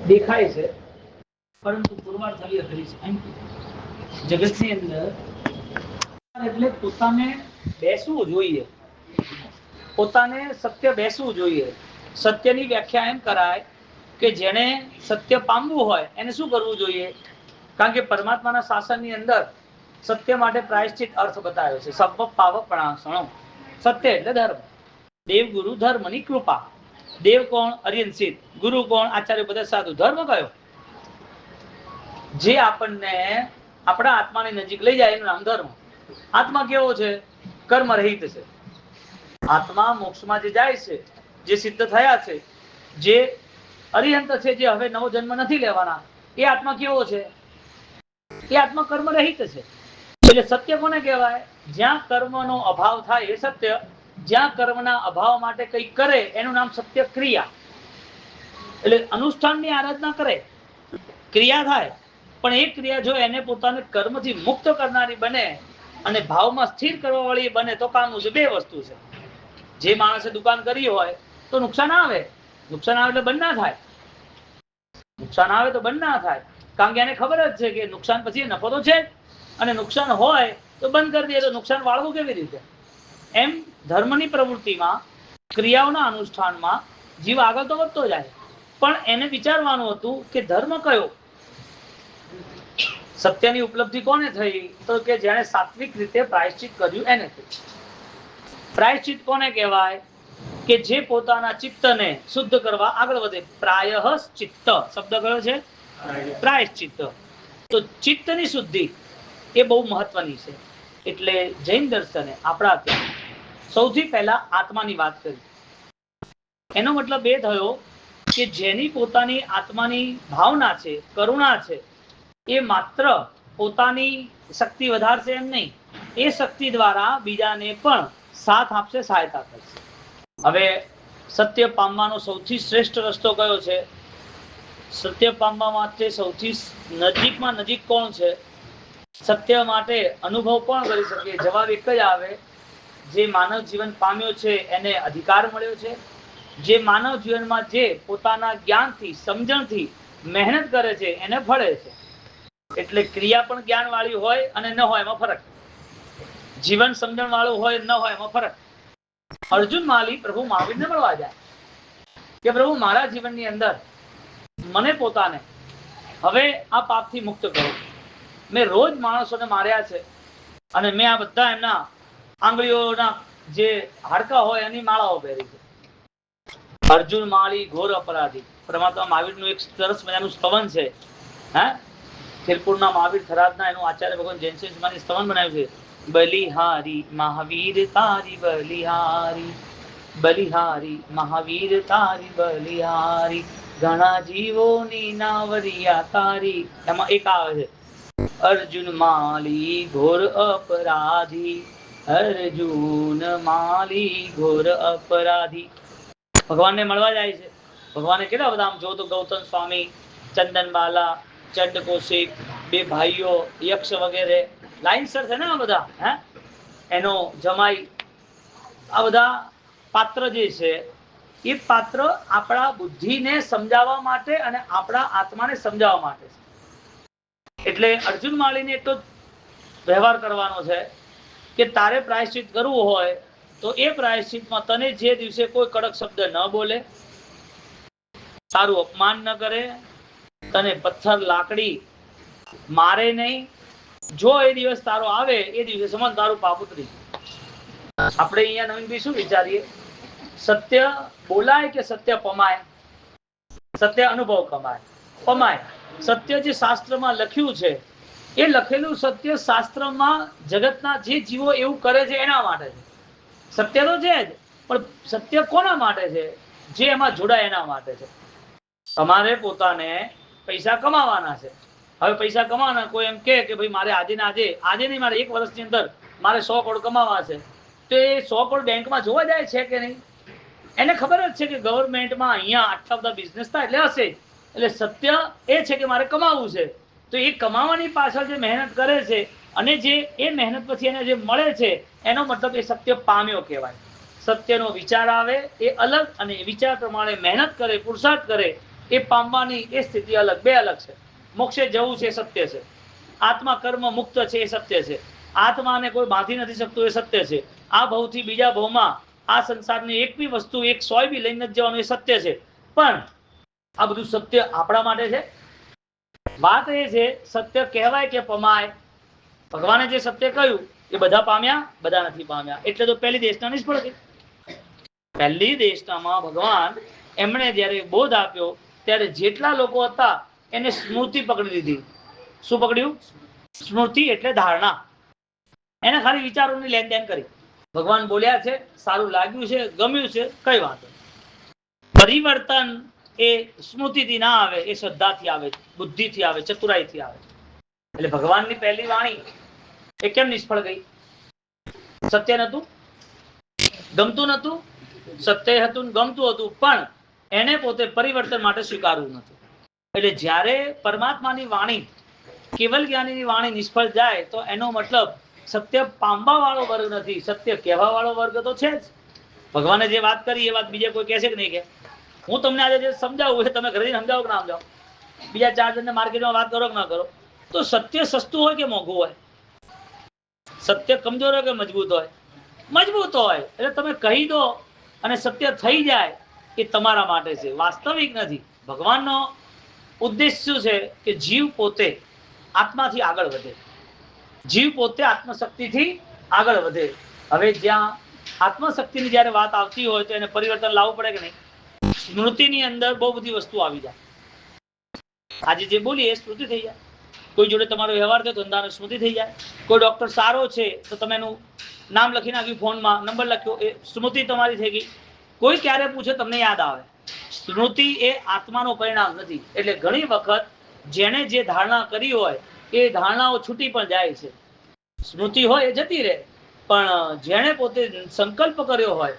દેખાય છે, પરંતુ પુરવાર થવી અઘરી છે. જગતની અંદર એટલે પોતાને બેસવું જોઈએ, પોતાને સત્ય બેસવું જોઈએ. સત્યની વ્યાખ્યા એમ કરાય કે જેને સત્ય પામવું હોય એને શું કરવું જોઈએ? કારણ કે પરમાત્માના શાસનની અંદર સત્ય માટે પ્રાયશ્ચિત અર્થ બતાવ્યો છે. સબ્બ પાવક પ્રણાશણમ. સત્ય એટલે ધર્મ. દેવ ગુરુ ધર્મની કૃપા. દેવ કોણ? અરિયંત. ગુરુ કોણ? આચાર્ય બધા સાધુ. ધર્મ કયો? જે આપણને આપણા આત્માની નજીક લઈ જાય એનું નામ ધર્મ. આત્મા કેવો છે? કર્મ રહિત છે. આત્મા મોક્ષમાં જે જાય છે, જે સિદ્ધ થયા છે, જે અરિહંત છે, જે હવે નવો જન્મ નથી લેવાના, એ આત્મા કેવો છે? એ આત્મા કર્મ રહિત છે. એટલે સત્ય કોને કહેવાય? જ્યાં કર્મનો અભાવ થાય એ સત્ય. જ્યાં કર્મના અભાવ માટે કંઈક કરે એનું નામ સત્ય ક્રિયા. એટલે અનુષ્ઠાનની આરાધના કરે, ક્રિયા થાય, પણ એ ક્રિયા જો એને પોતાને કર્મથી મુક્ત કરનારી બને અને ભાવમાં સ્થિર કરવા વાળી બને તો કામનું છે. બે વસ્તુ છે. જે માણસે દુકાન કરી હોય તો નુકસાન આવે. નુકસાન આવે એટલે બંધ ના થાય. નુકસાન આવે તો બંધ ના થાય. કારણ કે એને ખબર જ છે કે નુકસાન પછી નફો તો છે જ, અને નુકસાન હોય તો બંધ કરી દે તો નુકસાન વાળવું કેવી રીતે? એમ ધર્મની પ્રવૃત્તિમાં, ક્રિયાઓના અનુષ્ઠાનમાં જીવ આગળ તો વધતો જાય, પણ એને વિચારવાનું હતું કે ધર્મ કયો? સત્યની ઉપલબ્ધિ કોને થઈ? તો કે જેને સાત્વિક રીતે પ્રાયશ્ચિત કર્યું એને થઈ. પ્રાયશ્ચિત કોને કહેવાય? કે જે પોતાના ચિત્તને શુદ્ધ કરવા આગળ વધે. પ્રાયઃ ચિત્ત શબ્દ કયો છે? પ્રાયશ્ચિત્ત. તો ચિત્તની શુદ્ધિ એ બહુ મહત્વની છે. એટલે જૈન દર્શને આપણા ત્યાં સૌથી પહેલા આત્માની વાત કરી. એનો મતલબ એ થયો કે જેની પોતાની આત્માની ભાવના છે, કરુણા છે, એ માત્ર પોતાની શક્તિ વધારશે એમ નહીં, એ શક્તિ દ્વારા બીજાને પણ સાથ આપશે, સહાયતા કરશે. હવે સત્ય પામવાનો સૌથી શ્રેષ્ઠ રસ્તો કયો છે? સત્ય પામવા માટે સૌથી નજીકમાં નજીક કોણ છે? સત્ય માટે અનુભવ કોણ કરી શકે? જવાબ એક જ આવે, જે માનવ જીવન પામ્યો છે એને અધિકાર મળ્યો છે. જે માનવ જીવનમાં જે પોતાના જ્ઞાનથી, સમજણથી મહેનત કરે છે એને ફળે છે. એટલે ક્રિયા પણ જ્ઞાન વાળી હોય અને ન હોય એમાં ફરક. જીવન સમજણ વાળું હોય ન હોય એમાં ફરક. અર્જુન માલી પ્રભુ મહાવીરને મળવા જાય કે પ્રભુ મારા જીવનની અંદર મને પોતાને હવે આ પાપથી મુક્ત કરો. મેં રોજ માણસોને માર્યા છે અને મેં આ બધા એમના આંગળીઓના જે હાડકા હોય એની માળાઓ પહેરી છે. અર્જુન માળી ઘોર અપરાધી. પરમાત્મા મહાવીરનું એક સરસ મજાનું સ્તવન છે. હા, ખેલપુરના મહાવીર થરાદના એનું આચાર્ય ભગવાન જૈનસિંહની સ્તવન બનાવ્યું છે. બલિહારી મહાવીર તારી બલિહારી, બલિહારી મહાવીર તારી બલિહારી, ઘણા જીવોની નાવરિયા તારી. એમાં એક આવે છે, અર્જુન માલી ઘોર અપરાધી, અર્જુન માલી ઘોર અપરાધી. ભગવાનને મળવા જાય છે. ભગવાને કેટલા બધા આમ જો તો ગૌતમ સ્વામી, ચંદનબાલા, ચંડ કૌશિક, બે ભાઈઓ, યક્ષ વગેરે લાઈનસર છે ને આ બધા. હે, એનો જમાઈ, આ બધા પાત્ર જે છે એ પાત્ર આપણા બુદ્ધિને સમજાવવા માટે અને આપણા આત્માને સમજાવવા માટે છે. એટલે અર્જુન માળીને એટલો વ્યવહાર કરવાનો છે કે તારે પ્રાયશ્ચિત કરવું હોય તો એ પ્રાયશ્ચિતમાં તને જે દિવસે કોઈ કડક શબ્દ ન બોલે, તારું અપમાન ન કરે, તને પથ્થર લાકડી મારે નહીં, જો એ દિવસ તારો આવે એ દિવસે સમજ તારું પાપ ઉતરી. આપણે અહીંયા નવીનભાઈ શું વિચારીએ? સત્ય બોલાય કે સત્ય પમાય? સત્ય અનુભવ કમાય, પમાય. સત્ય જે શાસ્ત્રમાં લખ્યું છે એ લખેલું સત્ય શાસ્ત્રમાં જગતના જે જીવો એવું કરે છે એના માટે છે. સત્ય તો છે જ, પણ સત્ય કોના માટે છે? જે એમાં જોડાય એના માટે છે. તમારે પોતાને પૈસા કમાવાના છે. હવે પૈસા કમાવાના, કોઈ એમ કે ભાઈ મારે આજે ને આજે, આજે નહીં, મારે એક વર્ષની અંદર મારે 100 કરોડ કમાવા છે, તો એ 100 કરોડ બેંકમાં જોવા જાય છે કે નહીં? એને ખબર જ છે કે ગવર્મેન્ટમાં અહીંયા આટલા બધા બિઝનેસ થાય એટલે હશે. એટલે સત્ય એ છે કે મારે કમાવું છે, તો એ કમાવાની પાછળ જે મહેનત કરે છે અને જે એ મહેનત પછી એને જે મળે છે એનો મતલબ એ સત્ય પામ્યો કહેવાય. સત્યનો વિચાર આવે એ અલગ, અને વિચાર પ્રમાણે મહેનત કરે, પુરુષાર્થ કરે એ પામવાની એ સ્થિતિ અલગ, બે અલગ છે. મોક્ષે જવું છે સત્ય છે, આત્મા કર્મ મુક્ત છે એ સત્ય છે, આત્માને કોઈ બાંધી નથી શકતું એ સત્ય છે, આ ભવથી બીજા ભવમાં આ સંસારની એક બી વસ્તુ એક સોય બી લઈને જ જવાનું એ સત્ય છે. પણ આ બધું સત્ય આપણા માટે છે. વાત એ છે સત્ય કહેવાય કે પમાય. ભગવાને જે સત્ય કહ્યું એ બધા પામ્યા? બધા નથી પામ્યા. એટલે તો પહેલી દેશના નિષ્ફળ ગઈ. પહેલી દેશનામાં ભગવાન એમણે જ્યારે બોધ આપ્યો ત્યારે જેટલા લોકો હતા એને સ્મૃતિ પકડી લીધી. શું પકડ્યું? સ્મૃતિ એટલે ધારણા. એને ખાલી વિચારોની લેન દેન કરી. ભગવાન બોલ્યા છે, સારું લાગ્યું છે, ગમ્યું છે, કઈ વાત. પરિવર્તન એ સ્મૃતિથી ના આવે, એ શ્રદ્ધાથી આવે, બુદ્ધિથી આવે, ચતુરાઈથી આવે. એટલે ભગવાનની પહેલી વાણી એ કેમ નિષ્ફળ ગઈ? સત્ય નતું, ગમતું નતું, સત્ય હતું, ગમતું હતું, પણ એને પોતે પરિવર્તન માટે સ્વીકારવું નથી. એટલે જ્યારે પરમાત્માની વાણી, કેવલ જ્ઞાનીની વાણી નિષ્ફળ જાય તો એનો મતલબ સત્ય પામવા વાળો વર્ગ નથી, સત્ય કહેવા વાળો વર્ગ તો છે જ. ભગવાને જે વાત કરી એ વાત બીજે કોઈ કહેશે કે નહીં કે? હું તમને આજે જે સમજાવું એ તમે ઘરે સમજાવો કે ના સમજાવો? બીજા 4 જણને માર્કેટમાં વાત કરો કે ના કરો? તો સત્ય સસ્તું હોય કે મોંઘું હોય? સત્ય કમજોર હોય કે મજબૂત હોય? મજબૂત હોય. એટલે તમે કહી દો અને સત્ય થઈ જાય એ તમારા માટે છે, વાસ્તવિક નથી. ભગવાનનો ઉદ્દેશ શું છે કે જીવ પોતે આત્માથી આગળ વધે, જીવ પોતે આત્મશક્તિથી આગળ વધે. હવે જ્યાં આત્મશક્તિની જ્યારે વાત આવતી હોય તો એને પરિવર્તન લાવવું પડે કે નહીં? સ્મૃતિની અંદર બહુ બધી વસ્તુ આવી જાય. આજે જે બોલીએ એ સ્મૃતિ થઈ જાય. કોઈ જોડે તમારો વ્યવહાર થયો ધંધાનો સ્મૃતિ થઈ જાય. કોઈ ડોક્ટર સારો છે તો તમે એનું નામ લખી નાખ્યું ફોનમાં, નંબર લખ્યો, એ સ્મૃતિ તમારી થઈ ગઈ. કોઈ ક્યારે પૂછે તમને યાદ આવે. સ્મૃતિ એ આત્માનો પરિણામ નથી. એટલે ઘણી વખત જેણે જે ધારણા કરી હોય એ ધારણાઓ છૂટી પણ જાય છે. સ્મૃતિ હોય એ જતી રહે, પણ જેણે પોતે સંકલ્પ કર્યો હોય,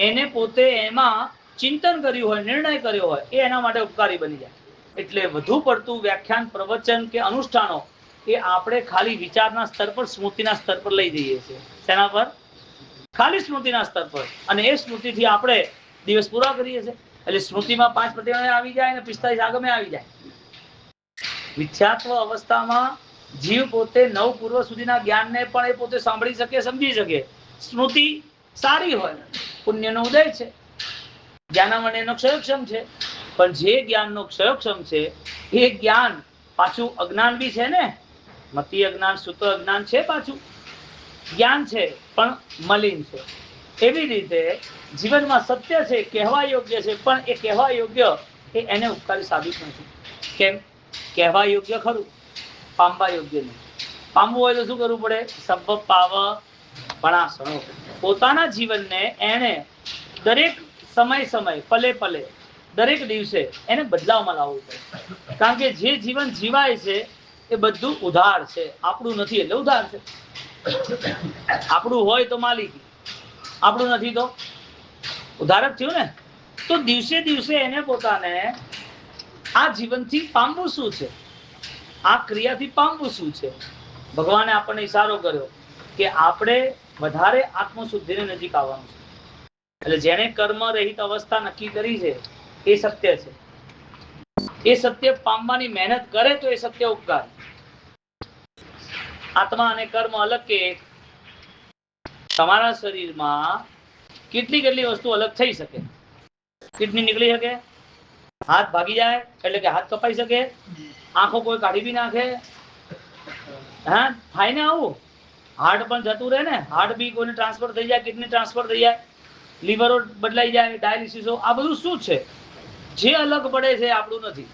એને પોતે એમાં ચિંતન કર્યું હોય, નિર્ણય કર્યો હોય, એ એના માટે ઉપકારી બની જાય. એટલે વધુ પડતું વ્યાખ્યાન, પ્રવચન કે અનુષ્ઠાનો એ આપણે ખાલી વિચારના સ્તર પર, સ્મૃતિના સ્તર પર લઈ જઈએ છીએ. શેના પર? ખાલી સ્મૃતિના સ્તર પર. અને એ સ્મૃતિથી આપણે દિવસ પૂરા કરીએ છીએ. એટલે સ્મૃતિમાં 5 પ્રતિમાને આવી જાય અને 45 આગમે આવી જાય. મિથ્યાત્વ અવસ્થામાં જીવ પોતે 9 પૂર્વ સુધીના જ્ઞાનને પણ એ પોતે સાંભળી શકે, સમજી શકે. સ્મૃતિ સારી હોય, પુણ્યનો ઉદય છે, જ્ઞાનામણ્યનો ક્ષયક્ષમ છે. પણ જે જ્ઞાનનો ક્ષયક્ષમ છે એ જ્ઞાન પાછું અજ્ઞાન બી છે ને. મતિ અજ્ઞાન, સુત અજ્ઞાન છે, પાછું જ્ઞાન છે પણ મલિન છે. એવી રીતે જીવનમાં સત્ય છે, કહેવા યોગ્ય છે, પણ એ કહેવા યોગ્ય એ એને ઉપકારી સાબિત નથી. કેમ? કહેવા યોગ્ય ખરું, પામવા યોગ્ય નહીં. પામવું હોય તો શું કરવું પડે? સબ્બ પાવ ભણાસણો. પોતાના જીવનને એને દરેક સમય પલે પલે, દરેક દિવસે એને બદલાવમાં લાવવું પડે. કારણ કે જે જીવન જીવાય છે એ બધું ઉધાર છે, આપણું નથી. એટલે ઉધાર છે. આપણું હોય તો માલિકી, આપણું નથી તો ઉધાર જ થયું ને. તો દિવસે દિવસે એને પોતાને આ જીવનથી પામવું શું છે, આ ક્રિયાથી પામવું શું છે? ભગવાને આપણને ઈશારો કર્યો કે આપણે વધારે આત્મશુદ્ધિની નજીક આવવાનું છે. એટલે જેને કર્મ રહિત અવસ્થા નક્કી કરી છે એ સત્ય છે. એ સત્ય પામવાની મહેનત કરે તો એ સત્ય ઉપકાર. આત્મા અને કર્મ અલગ કે એક? તમારા શરીરમાં કેટલી વસ્તુ અલગ થઈ શકે. કિડની નીકળી શકે, હાથ ભાગી જાય એટલે કે હાથ કપાઈ શકે, આંખો કોઈ કાઢી બી નાખે. હા, થાય ને આવું. હાર્ટ પણ જતું રહે ને, હાર્ટ બી કોઈને ટ્રાન્સફર થઈ જાય, કિડની ટ્રાન્સફર થઈ જાય, લીવરો બદલાઈ જાય, ડાયાલિસિસો. આ બધું શું છે? જે અલગ પડે છે આપણું નથી.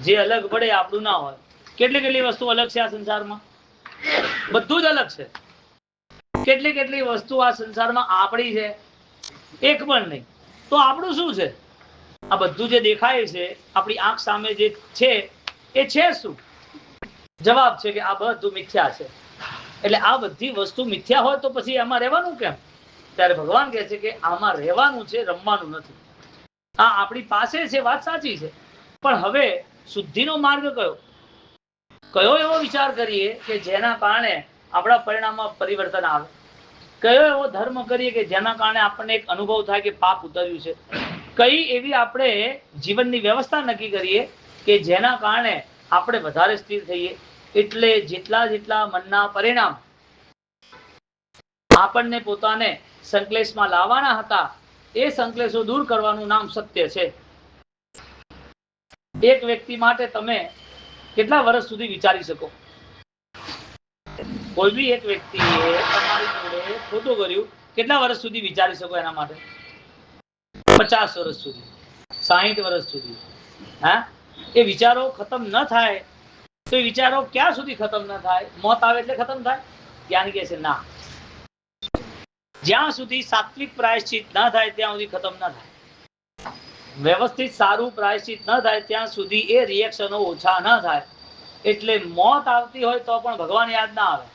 જે અલગ પડે આપણું ના હોય. કેટલી વસ્તુ અલગ છે આ સંસારમાં? બધું જ અલગ છે. કેટલી વસ્તુ આ સંસારમાં આપણી છે? એક પણ નહીં. તો આપણું શું છે? આ બધું જે દેખાય છે આપણી આંખ સામે જે છે એ છે શું? જવાબ છે કે આ બધું મિથ્યા છે. એટલે આ બધી વસ્તુ મિથ્યા હોય તો પછી આમાં રહેવાનું કેમ? ત્યારે ભગવાન કહે છે કે આમાં રહેવાનું છે, રમવાનું નથી. આ આપણી પાસે છે, વાત સાચી છે, પણ હવે શુદ્ધિનો માર્ગ કયો એવો વિચાર કરીએ કે જેના કારણે આપણા પરિણામમાં પરિવર્તન આવે? કયો એવો ધર્મ કરીએ કે જેના કારણે આપણને એક અનુભવ થાય કે પાપ ઉતર્યું છે? કઈ એવી આપણે જીવનની વ્યવસ્થા નક્કી કરીએ કે જેના કારણે આપણે વધારે સ્થિર થઈએ. એટલે જેટલા મનના પરિણામ આપણને પોતાને સંકલેશમાં લાવવાના હતા એ સંકલેશો દૂર કરવાનું નામ સત્ય છે. એક વ્યક્તિ માટે તમે કેટલા વર્ષ સુધી વિચારી શકો? કોઈ બી એક વ્યક્તિએ તમારી જોડે ખોટું કર્યું, કેટલા વર્ષ સુધી વિચારી શકો એના માટે? 50 વર્ષ સુધી, 60 વર્ષ સુધી. હા, એ વિચારો ખતમ ન થાય તો એ વિચારો ક્યાં સુધી ખતમ ન થાય? મોત આવે એટલે ખતમ થાય? જ્ઞાન કહે છે ના, જ્યાં સુધી સાત્વિક પ્રાયશ્ચિત ના થાય ત્યાં સુધી ખતમ ના થાય. વ્યવસ્થિત સારું પ્રાયશ્ચિત ન થાય ત્યાં સુધી એ રિએક્શનો ઓછા ન થાય. એટલે મોત આવતી હોય તો પણ ભગવાન યાદ ના આવે.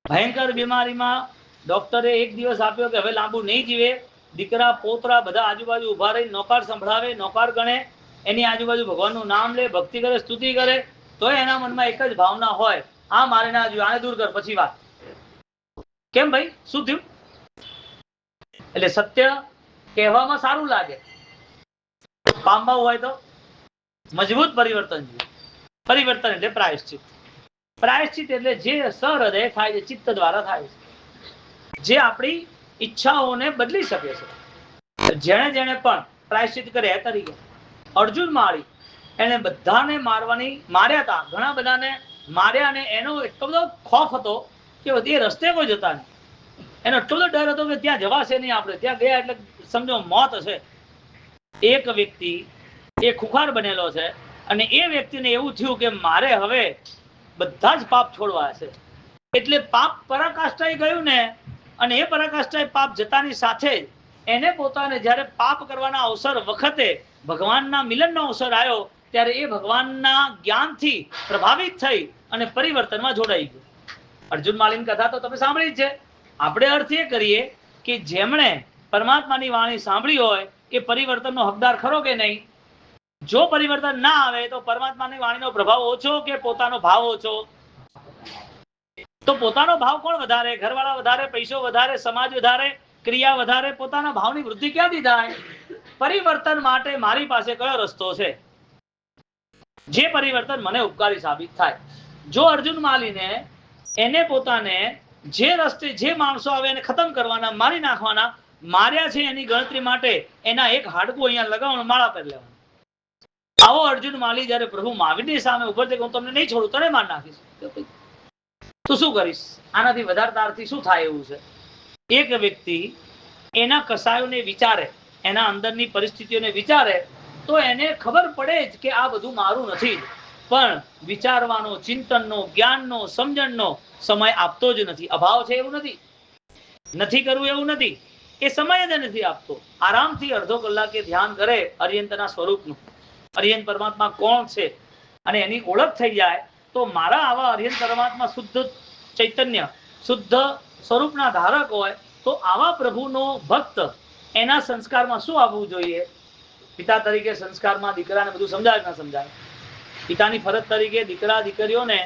ભયંકર બીમારીમાં ડોક્ટરે એક દિવસ આપ્યો કે હવે લાંબુ નહીં જીવે, દીકરા પોતરા બધા આજુબાજુ ઉભા રહી નોકાર સંભળાવે, નોકાર ગણે, એની આજુબાજુ ભગવાનનું નામ લે, ભક્તિ કરે, સ્તુતિ કરે, તો એના મનમાં એક જ ભાવના હોય, આ મારે ના જોઈએ, આને દૂર કર, પછી વાત. કેમ ભાઈ, શું થયું? એટલે સત્ય કહેવામાં સારું લાગે, પામવા હોય તો મજબૂત પરિવર્તન જોઈએ. પરિવર્તન એટલે પ્રાયશ્ચિત. પ્રાયશ્ચિત એટલે જે સહૃદય થાય છે, ચિત્ત દ્વારા થાય છે, જે આપણી ઈચ્છાઓને બદલી શકે છે. જેણે જેણે પણ પ્રાયશ્ચિત કર્યા તરીકે અર્જુન માળી એને બધાને માર્યા હતા, ઘણા બધાને માર્યા, અને એનો એટલો બધો ખોફ હતો કે એ રસ્તે કોઈ જતા નહીં. એનો એટલો બધો ડર હતો કે ત્યાં જવાશે નહીં, આપણે ત્યાં ગયા એટલે સમજો મોત હશે. એક વ્યક્તિ એ ખુખાર બનેલો છે અને એ વ્યક્તિને એવું થયું કે મારે હવે બધા જ પાપ છોડવા છે. એટલે પાપ પરાકાષ્ઠાએ ગયું ને, અને એ પરાકાષ્ઠાએ પાપ જતાની સાથે એને પોતાને જ્યારે પાપ કરવાના અવસર વખતે ભગવાનના મિલનનો અવસર આવ્યો ત્યારે એ ભગવાનના જ્ઞાનથી પ્રભાવિત થઈ અને પરિવર્તનમાં જોડાઈ ગયું. અર્જુન માલીની કથા તો તમે સાંભળી જ છે. આપણે અર્થ એ કરીએ કે જેમણે પરમાત્માની વાણી સાંભળી હોય એ પરિવર્તનનો હકદાર ખરો કે નહીં? જો પરિવર્તન ના આવે તો પરમાત્માની વાણીનો પ્રભાવ ઓછો કે પોતાનો ભાવ ઓછો? તો પોતાનો ભાવ કોણ વધારે? ઘરવાળા વધારે, પૈસો વધારે, સમાજ વધારે, ક્રિયા વધારે, પોતાના ભાવની વૃદ્ધિ ક્યાંથી થાય? પરિવર્તન માટે મારી પાસે કયો રસ્તો છે જે પરિવર્તન મને ઉપકારી સાબિત થાય? જો અર્જુન માલીને એને પોતાને જે રસ્તે જે માણસો આવે એને ખતમ કરવાના, મારી નાખવાના, માર્યા છે એની ગણતરી માટે એના એક હાડકું અહીંયા લગાવવાનું, માળા પર લેવાનું. આવો અર્જુન માલી જયારે પ્રભુ મહાવીરની સામે ઉભો છે કે હું તમને નહીં છોડું, તને માર નાખીશ, તો શું કરીશ? આનાથી વધારે તારથી શું થાય એવું છે? એક વ્યક્તિ એના કસાયોને વિચારે, એના અંદરની પરિસ્થિતિઓને વિચારે તો એને ખબર પડે જ કે આ બધું મારું નથી, પણ વિચારવાનો, ચિંતનનો, જ્ઞાનનો, સમજણનો સમય આપતો જ નથી. અભાવ છે એવું નથી, નથી કરવું એવું નથી, એ સમય જ નથી આપતો. આરામથી અડધો કલાકે ધ્યાન કરે અર્યંતના સ્વરૂપનું, અર્યંત પરમાત્મા કોણ છે અને એની ઓળખ થઈ જાય તો મારા આવા અર્યંત પરમાત્મા શુદ્ધ ચૈતન્ય, શુદ્ધ સ્વરૂપના ધારક હોય તો આવા પ્રભુનો ભક્ત એના સંસ્કારમાં શું આવવું જોઈએ? પિતા તરીકે સંસ્કારમાં દીકરાને બધું સમજાય ના સમજાય? પિતાની ફરજ તરીકે દીકરા દીકરીઓને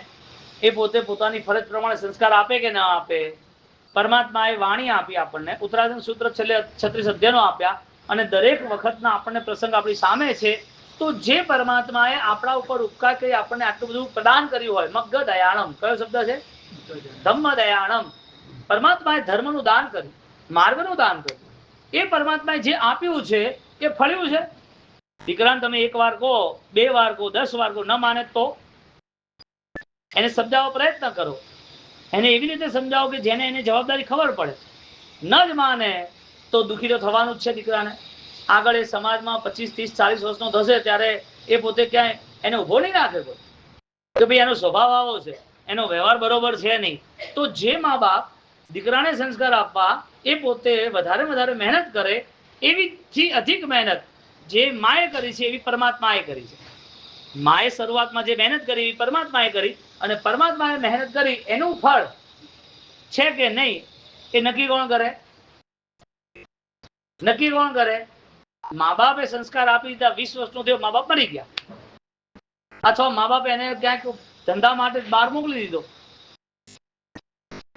એ પોતે પોતાની ફરજ પ્રમાણે સંસ્કાર આપે કે ના આપે? પરમાત્માએ વાણી આપી આપણને, ઉત્તરાધન સૂત્ર છેલ્લે 36 અધ્યાયનો આપ્યા, અને દરેક વખતના આપણને પ્રસંગ આપણી સામે છે. તો જે પરમાત્માએ આપણા ઉપર ઉપકાર કરી આપણને આટલું બધું પ્રદાન કર્યું હોય, મગ્ગ દયાળમ, કયો શબ્દ છે? ધમ્મ દયાળમ. પરમાત્માએ ધર્મનું દાન કર્યું, માર્ગનું દાન કર્યું. એ પરમાત્માએ જે આપ્યું છે એ ફળ્યું છે. દીકરાને તમે એક વાર કહો, 2 વાર કહો, 10 વાર કહો, ન માને તો એને સમજાવવા પ્રયત્ન કરો. એને એવી રીતે સમજાવો કે જેને એને જવાબદારી ખબર પડે. ન જ માને તો દુઃખી તો થવાનું જ છે દીકરાને. આગળ એ સમાજમાં 25, 30, 40 વર્ષનો થશે ત્યારે એ પોતે ક્યાંય એને ઉભો નહીં રાખે કોઈ કે ભાઈ એનો સ્વભાવ આવો છે, એનો વ્યવહાર બરોબર છે નહીં. તો જે મા બાપ દીકરાને સંસ્કાર આપવા એ પોતે વધારે મહેનત કરે, એવીથી અધિક મહેનત જે માએ કરી છે એવી પરમાત્માએ કરી છે. માએ શરૂઆતમાં જે મહેનત કરી એવી પરમાત્માએ કરી, અને પરમાત્માએ મહેનત કરી એનું ફળ છે કે નહીં એ નક્કી કોણ કરે? નક્કી કોણ કરે? મા બાપે સંસ્કાર આપી દીધા, 20 વર્ષનો થયો, મા બાપ મરી ગયા, અથવા મા બાપે એને ક્યાંક ધંધા માટે બહાર મોકલી દીધો.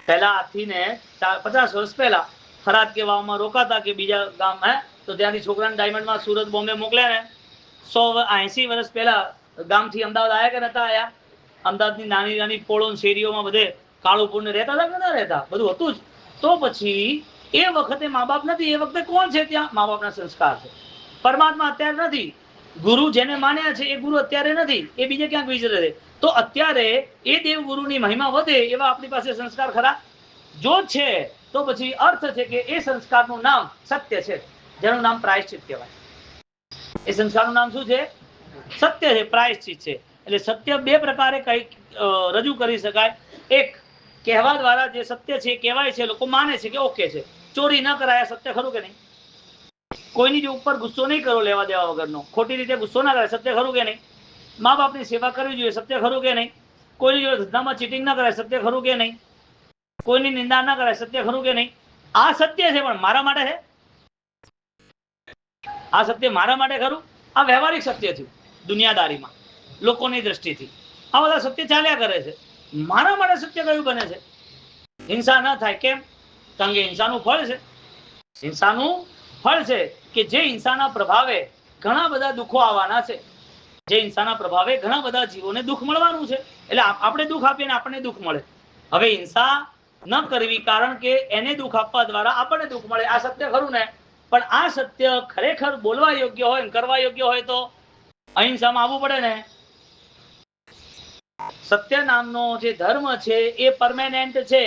પહેલા આથી ને 50 વર્ષ પહેલા થરાદ કે વાવમાં રોકાતા કે બીજા ગામ તો ત્યાંથી છોકરાને ડાયમંડમાં સુરત બોમ્બે મોકલ્યા ને 180 વર્ષ પહેલા ગામથી અમદાવાદ આવ્યા કે નતા આવ્યા? અમદાવાદની નાની નાની પોળો શેરીઓમાં બધે કાળું પૂરને રહેતા હતા કે ના રહેતા? બધું હતું જ. તો પછી એ વખતે મા બાપ નથી, એ વખતે કોણ છે ત્યાં? મા બાપના સંસ્કાર છે. પરમાત્મા અત્યારે નથી, ગુરુ જેને માન્યા છે એ ગુરુ અત્યારે નથી, એ બીજે ક્યાંક વિચરે છે. તો અત્યારે એ દેવ ગુરુની મહિમા વધે એવા આપણી પાસે સંસ્કાર ખરા? જો છે તો પછી અર્થ છે કે એ સંસ્કારનું નામ સત્ય છે, જેનું નામ પ્રાયશ્ચિત કહેવાય. એ સંસ્કારનું નામ શું છે? સત્ય છે, પ્રાયશ્ચિત છે. એટલે સત્ય બે પ્રકારે કઈ રજૂ કરી શકાય. એક, કહેવા દ્વારા જે સત્ય છે કહેવાય છે, લોકો માને છે કે ઓકે છે. ચોરી ન કરાય, સત્ય ખરું કે નહીં? કોઈની ઉપર ગુસ્સો નહીં કરો લેવા દેવા વગરનો, ખોટી રીતે ગુસ્સો ના કરાય, સત્ય ખરું કે નહીં? મા બાપની સેવા કરવી જોઈએ, સત્ય ખરું કે નહીં? કોઈની જોડે ધંધામાં ચીટિંગ ના કરાય, સત્ય ખરું કે નહીં? કોઈની નિંદા ના કરાય, સત્ય ખરું કે નહીં? આ સત્ય છે, પણ મારા માટે છે? આ સત્ય મારા માટે ખરું? આ વ્યવહારિક સત્ય થયું દુનિયાદારીમાં, લોકોની દ્રષ્ટિથી આ બધા સત્ય ચાલ્યા કરે છે. મારા માટે સત્ય કયું બને છે? હિંસા ન થાય. કેમ? કારણ કે હિંસાનું ફળ છે. હિંસાનું ફળ છે કે જે હિંસાના પ્રભાવે ઘણા બધા દુઃખો આવવાના છે. જે હિંસાના પ્રભાવે ઘણા બધા જીવોને દુઃખ મળવાનું છે. એટલે આપણે દુઃખ આપીએ ને આપણને દુઃખ મળે. હવે હિંસા ન કરવી, કારણ કે એને દુઃખ આપવા દ્વારા આપણને દુઃખ મળે. આ સત્ય ખરું ને? પણ આ સત્ય ખરેખર બોલવા યોગ્ય હોય, કરવા યોગ્ય હોય તો અહિંસામાં આવવું પડે ને. સત્ય નામનો જે ધર્મ છે એ પરમેનન્ટ છે.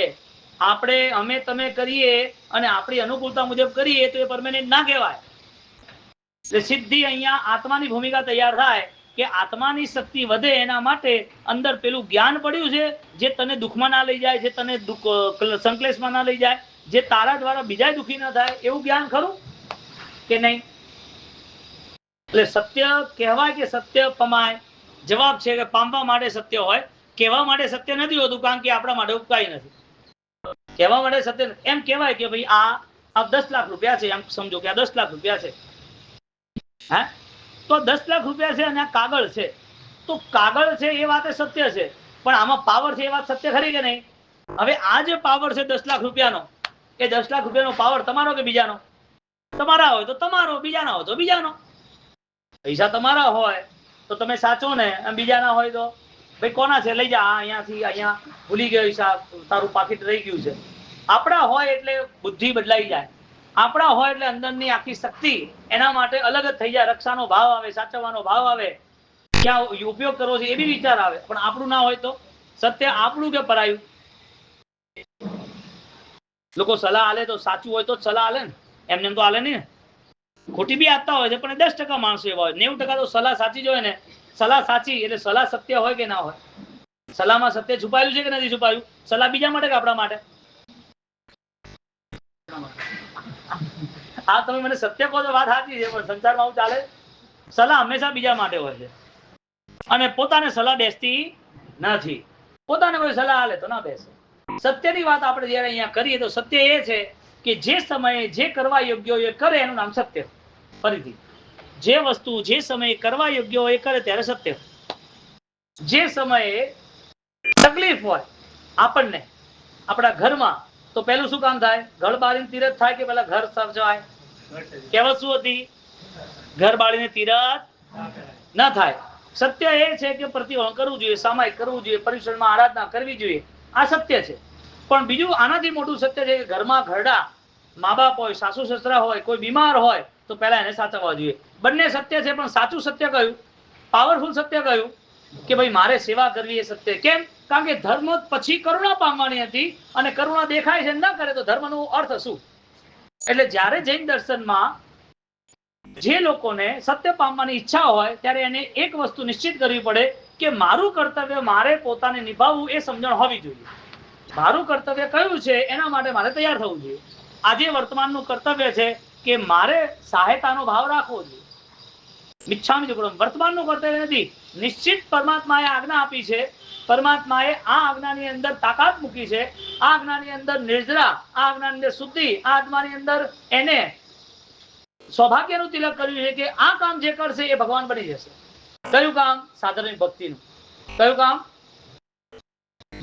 આપણે અમે તમે કરીએ અને આપણી અનુકૂળતા મુજબ કરીએ તો એ પરમેનન્ટ ના કહેવાય. એટલે સીધી અહીંયા આત્માની ભૂમિકા તૈયાર થાય કે આત્માની શક્તિ વધે એના માટે અંદર પેલું જ્ઞાન પડ્યું છે જે તને દુઃખમાં ના લઈ જાય, જે તને સંકલેશમાં ના લઈ જાય, જે તારા દ્વારા બીજા દુઃખી ના થાય, એવું જ્ઞાન ખરું કે નહીં? એટલે સત્ય કહેવાય કે સત્ય પમાય? જવાબ છે કે પામવા માટે સત્ય હોય, કહેવા માટે સત્ય નથી હોતું, કારણ કે આપણા માટે ઉપકારી નથી. કહેવા માટે સત્ય એમ કહેવાય કે ભાઈ આ 10 લાખ રૂપિયા છે, એમ સમજો કે આ 10 લાખ રૂપિયા છે. હે, તો 10 લાખ રૂપિયા છે અને આ કાગળ છે. તો કાગળ છે એ વાત સત્ય છે, પણ આમાં પાવર છે એ વાત સત્ય ખરી કે નહીં? હવે આ જે પાવર છે 10 લાખ રૂપિયાનો, એ 10 લાખ રૂપિયાનો પાવર તમારો કે બીજાનો? તમારા હોય તો તમારો, બીજાના હોય તો બીજાનો. પૈસા તમારા હોય તો તમે સાચો ને, બીજાના હોય તો ભાઈ કોના છે, લઈ જા, અહીંયાથી અહીંયા ભૂલી ગયો હિસાબ, તારું પાકીટ રહી ગયું છે. આપણા હોય એટલે બુદ્ધિ બદલાઈ જાય, આપણા હોય એટલે અંદરની આખી શક્તિ એના માટે અલગ જ થઈ જાય. રક્ષાનો ભાવ આવે, સાચવવાનો ભાવ આવે, ક્યાં ઉપયોગ કરવો છે એ બી વિચાર આવે. પણ આપણું ના હોય તો સત્ય આપણું કે પરાયું? લોકો સલાહ આલે તો સાચું હોય તો જ સલાહ આલે ને, એમને તો આલે નહીં ને. ખોટી બી આપતા હોય છે, પણ 10% માણસો એવા હોય, 90% તો સલાહ સાચી જ હોય ને. સલાહ સાચી એટલે સલાહ સત્ય હોય કે ના હોય? સલાહમાં સત્ય છુપાયેલું છે કે નથી છુપાયું? સલાહ બીજા માટે કે આપણા માટે? આ તમે મને સત્ય કહો તો વાત સાચી છે, પણ સંસારમાં આવું ચાલે? સલાહ હંમેશા બીજા માટે હોય છે અને પોતાને સલાહ બેસતી નથી. પોતાને કોઈ સલાહ આલે તો ના બેસે. સત્યની વાત આપણે જયારે અહીંયા કરીએ તો સત્ય એ છે કે જે સમયે જે કરવા યોગ્ય હોય એ કરે, એનું નામ સત્ય. ફરીથી, જે વસ્તુ જે સમયે કરવા યોગ્ય હોય એ કરે ત્યારે સત્ય. જે સમયે તકલીફ હોય આપણને આપણા ઘરમાં, તો પેલું શું કામ થાય? ઘર બાળીને તીરથ થાય કે પેલા ઘર સર્જાય? કહેવત શું હતી? ઘર બાળીને તીરથ ના થાય. સત્ય એ છે કે પ્રતિવહન કરવું જોઈએ, સામાયિક કરવું જોઈએ, પરિસરમાં આરાધના કરવી જોઈએ. આ સત્ય છે. પણ બીજું આનાથી મોટું સત્ય છે કે ઘરમાં ઘરડા મા બાપ હોય, સાસુ સસરા હોય, કોઈ બીમાર હોય તો પહેલા એને સાચવવા જોઈએ. બંને સત્ય છે, પણ સાચું સત્ય કયું? પાવરફુલ સત્ય કયું? કે ભાઈ મારે સેવા કરવી એ સત્ય. કેમ? કારણ કે ધર્મ પછી કરુણા પામવાની હતી, અને કરુણા દેખાય છે ના કરે તો ધર્મનો અર્થ શું? એટલે જ્યારે જૈન દર્શનમાં જે લોકોને સત્ય પામવાની ઈચ્છા હોય ત્યારે એને એક વસ્તુ નિશ્ચિત કરવી પડે કે મારું કર્તવ્ય મારે પોતાને નિભાવવું એ સમજણ હોવી જોઈએ. મારું કર્તવ્ય કયું છે એના માટે મારે તૈયાર થવું જોઈએ. આજે વર્તમાનનું કર્તવ્ય છે કે મારે સહાયતાનો ભાવ રાખવો જોઈએ. મિચ્છામિ દુક્કડમ વર્તમાનનું કર્તવ્ય નથી. નિશ્ચિત પરમાત્માએ આજ્ઞા આપી છે, પરમાત્માએ આ આજ્ઞાની અંદર તાકાત મૂકી છે, આ આજ્ઞાની અંદર નિર્જરા, આ આજ્ઞાની અંદર શુદ્ધિ, આ આત્માની અંદર એને સૌભાગ્યનું તિલક કર્યું છે કે આ કામ જે કરશે એ ભગવાન બની જશે. કયું કામ? સાધારણ ભક્તિનું. કયું કામ?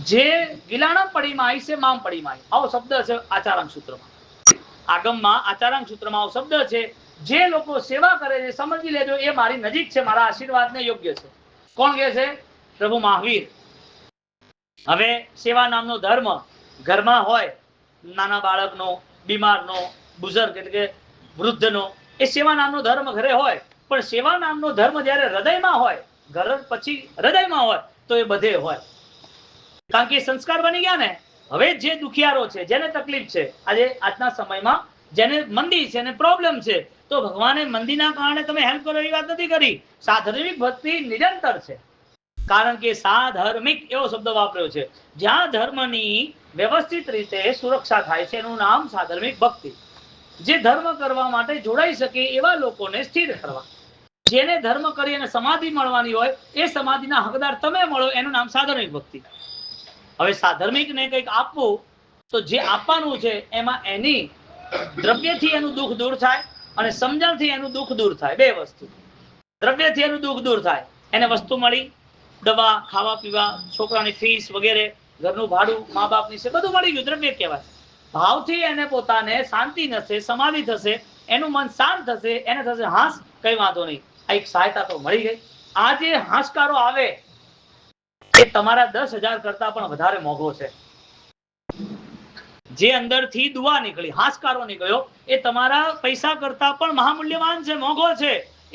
જે ગિલાણમ પડીમાય છે મામ પડીમાય, આવો શબ્દ છે આચારાંગ સૂત્રમાં. આગમમાં આચારાંગ સૂત્રમાં આવો શબ્દ છે જે લોકો સેવા કરે છે સમજી લેજો એ મારી નજીક છે, મારા આશીર્વાદને યોગ્ય છે. કોણ કહે છે? પ્રભુ મહાવીર. હવે સેવા નામનો ધર્મ ઘરમાં હોય, નાના બાળકનો, બીમારનો, બુઝુર્ગ એટલે કે વૃદ્ધનો, એ સેવા નામનો ધર્મ ઘરે હોય. પણ સેવા નામનો ધર્મ જ્યારે હૃદયમાં હોય, ઘર પછી હૃદયમાં હોય, તો એ બધે હોય. કારણ કે સંસ્કાર બની ગયા ને. હવે જે દુખિયારો છે, જેને તકલીફ છે, આજે આજના સમયમાં જેને મંદી છે ને પ્રોબ્લેમ છે, તો ભગવાને મંદીના કારણે તમે હેલ્પ કરો એવી વાત નથી કરી. સાધર્મિક ભક્તિ નિરંતર છે. કારણ કે સાધર્મિક એવો શબ્દ વાપર્યો છે. જ્યાં ધર્મની વ્યવસ્થિત રીતે સુરક્ષા થાય છે એનું નામ સાધર્મિક ભક્તિ. જે ધર્મ કરવા માટે જોડાઈ શકે એવા લોકોને સ્થિર કરવા. જેને ધર્મ કરી અને સમાધિ મળવાની હોય એ સમાધિના હકદાર તમે મળો એનું નામ સાધર્મિક ભક્તિ. હવે સાધર્મિકને કંઈક આપવું, તો જે આપવાનું છે એમાં એની દ્રવ્યથી એનું દુઃખ દૂર થાય અને સમજણથી એનું દુઃખ દૂર થાય. બે વસ્તુ. દ્રવ્યથી એનું દુઃખ દૂર થાય, એને વસ્તુ મળી, દવા, ખાવા પીવા, છોકરાની ફીસ વગેરે, ઘરનું ભાડું, મા બાપની છે, બધું મળી ગયું, દ્રવ્ય કહેવાય. ભાવથી એને પોતાને શાંતિ થશે, સમાધિ થશે, એનું મન શાંત થશે, એને થશે હાસ, કઈ વાંધો નહીં, આ એક સહાયતા તો મળી ગઈ. આ જે હાશકારો આવે એ તમારા 10,000 કરતા પણ વધારે મોંઘો છે. જે અંદરથી દુઆ નીકળી, હાશકારો નીકળ્યો, એ તમારા પૈસા કરતા પણ મહામૂલ્યવાન છે, મોંઘો છે.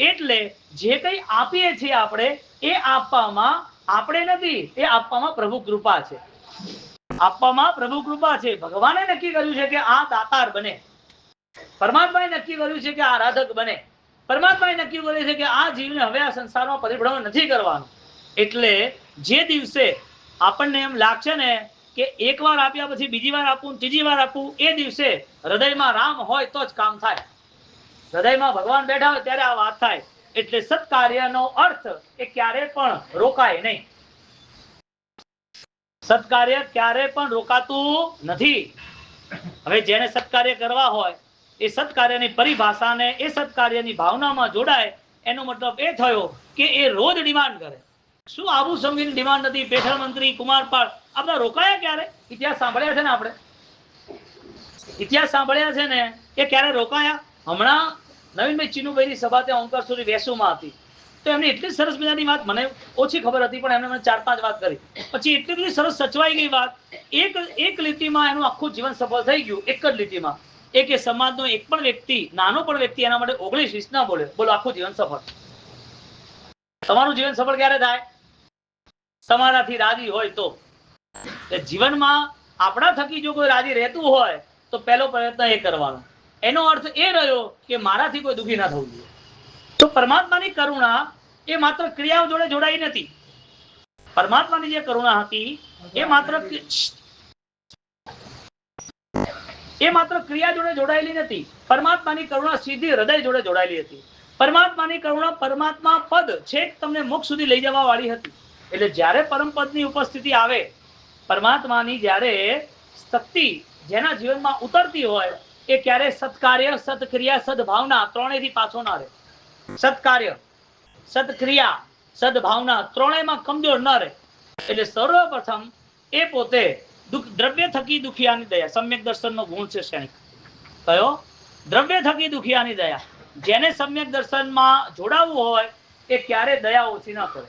એટલે જે કંઈ આપીએ છીએ આપણે, એ આપવામાં આપણે નથી, એ આપવામાં પ્રભુ કૃપા છે. આપવામાં પ્રભુ કૃપા છે. ભગવાને નક્કી કર્યું છે કે આ દાતાર બને, પરમાત્માએ નક્કી કર્યું છે કે આરાધક બને, પરમાત્માએ નક્કી કર્યું છે કે આ જીવને હવે આ સંસારમાં પરિભ્રમણ નથી કરવાનું. એટલે જે દિવસે આપણને એમ લાગશે ને કે એક વાર આપ્યા પછી બીજી વાર આપવું, ત્રીજી વાર આપવું, એ દિવસે હૃદયમાં રામ હોય તો જ કામ થાય. હૃદયમાં ભગવાન બેઠા હોય ત્યારે આ વાત થાય. એટલે સત્કાર્યનો અર્થ એ ક્યારે પણ રોકાય નહીં. સત્કાર્ય ક્યારે પણ રોકાતું નથી. હવે જેને સત્કાર્ય કરવા હોય એ સત્કાર્યની પરિભાષાને એ સત્કાર્યની ભાવનામાં જોડાય. એનો મતલબ એ થયો કે એ રોજ ડિમાન્ડ કરે. શું આબુ સંઘની ડિમાન્ડ નથી? પેઠળ મંત્રી, કુમારપાળ, આ બધા રોકાયા ક્યારે? ઇતિહાસ સાંભળ્યા છે ને આપણે, ઇતિહાસ સાંભળ્યા છે ને, એ ક્યારે રોકાયા? હમણાં નવીનભાઈ ચીનુભાઈની સભા ત્યાં ઓમકારસુરી વેસુમાં હતી, તો એમને એટલી સરસ મજાની વાત, મને ઓછી ખબર હતી પણ એમને મને 4-5 વાત કરી. પછી એટલી બધી સરસ સચવાઈ ગઈ વાત, એક લીટીમાં એનું આખું જીવન સફળ થઈ ગયું. એક જ લીટીમાં એક એ સમાજનો એક પણ વ્યક્તિ, નાનો પણ વ્યક્તિ એના માટે 19-20 ના બોલે, બોલો આખું જીવન સફળ. તમારું જીવન સફળ ક્યારે થાય? તમારાથી રાજી હોય તો. જીવનમાં આપણા થકી જો કોઈ રાજી રહેતું હોય તો પહેલો પ્રયત્ન એ કરવાનો. એનો અર્થ એ રહ્યો કે મારાથી કોઈ દુઃખી ના થવું જોઈએ. તો પરમાત્માની કરુણા એ માત્ર ક્રિયાઓ જોડે જોડાઈ નથી. પરમાત્માની જે કરુણા હતી એ માત્ર ક્રિયા જોડે જોડાયેલી નથી. પરમાત્માની કરુણા સીધી હૃદય જોડે જોડાયેલી હતી. પરમાત્માની કરુણા પરમાત્મા પદ છેક તમને મોક્ષ સુધી લઈ જવા વાળી હતી. એટલે જ્યારે પરમ પદની ઉપસ્થિતિ આવે, પરમાત્માની જ્યારે શક્તિ જેના જીવનમાં ઉતરતી હોય, એ ક્યારે સત્કાર્ય, સત્ક્રિયા, સદભાવના ત્રણેયથી પાછો ના રહે. સત્કાર્ય, સત્ક્રિયા, સદભાવના ત્રણેયમાં કમજોર ન રહે. એટલે સર્વપ્રથમ એ પોતે દ્રવ્ય થકી દુખિયાની દયા, સમ્યક દર્શનનો ગુણ છે ક્ષણિક. કયો? દ્રવ્ય થકી દુખિયાની દયા. જેને સમ્યક દર્શનમાં જોડાવવું હોય એ ક્યારે દયા ઓછી ના કરે.